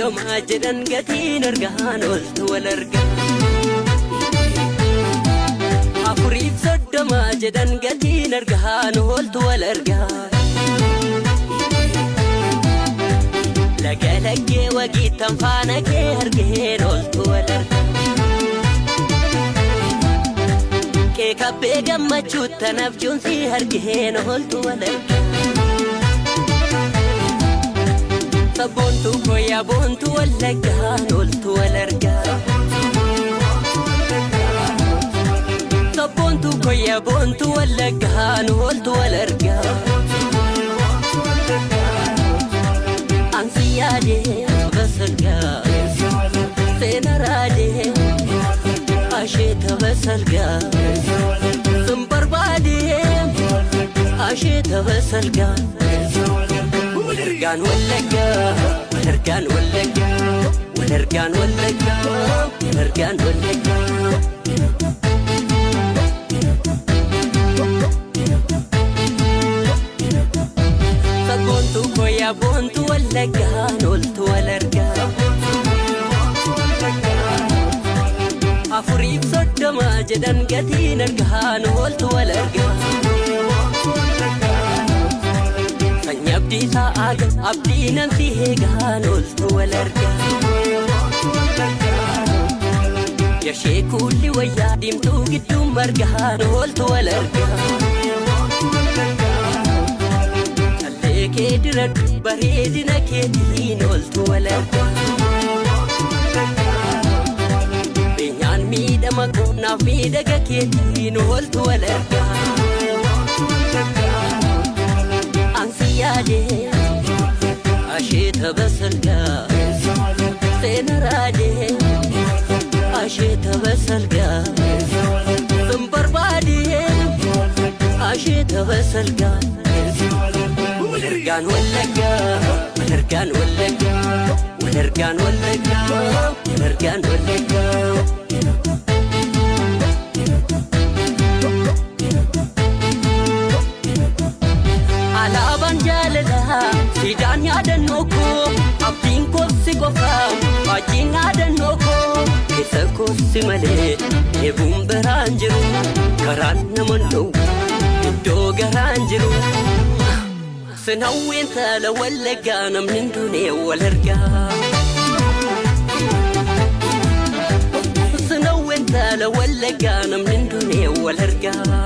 soddoma jedhan gatiin argaan ooltu wal argaa. Afuriif soddoma jedhan gatiin argaan ooltu wal argaa. Laga laggee wagiittan faana kee argeen ooltu wal argaa. Kee kabbee gammachuuttan abjuunsi argeen ooltu wal argaa. Sabboontu koya boontu wallaggaan ooltu wal argaa. Sabboontu koya boontu wallaggaan ooltu wal argaa. Ansi yaadee basalgaa seena raadee asheeta basalgaa sin barbaadee asheeta basalgaa. Walargaan wallaggaa walargaan wallaggaa walargaan wallaggaa walargaan wallaggaa. Sabboontu koya boontu wallaggaan ooltu wal argaa. Afuriif soddoma jedhan gatiin argaan ooltu wal argaa. Sanyii abdii sa'aaga abdii namsi heegaan ooltu wal argaa. Yashee kulli wayyaa diimtuu gidduu margaan ooltu wal argaa. Callee kee diradhu bareedina keetiin ooltu wal argaa. Beenyaan miidhama naaf miidhaga keetiin ooltu wal argaa. Ansi yaadee asheeta basalgaa seena raadee asheeta basalgaa sin barbaadee asheeta basalgaa. Walargaan wallaggaa walargaan wallaggaa walargaan wallaggaa walargaan wallaggaa. Alaabaan jaalalaa siidaan yaadannoo koo abdiin koossi qofaa baajiin yaadannoo koo keessa koossi malee eebuun biraan jiru karaan naman dhowwu iddoo garaan jiru. Sinawween tala wallaggaa namni hundunee wal argaa. Sinawween tala wallaggaa namni hundunee wal argaa.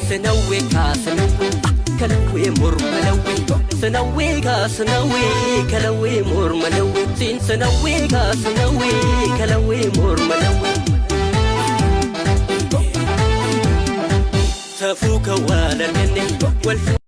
Sinawwee kaasanawwee kalawwee mormalawwee sinawwee kaasanawwee kalawwee mormalawwee siin sinawwee kaasanawwee kalawwee mormalawwee. Safuu kan wal arganne wal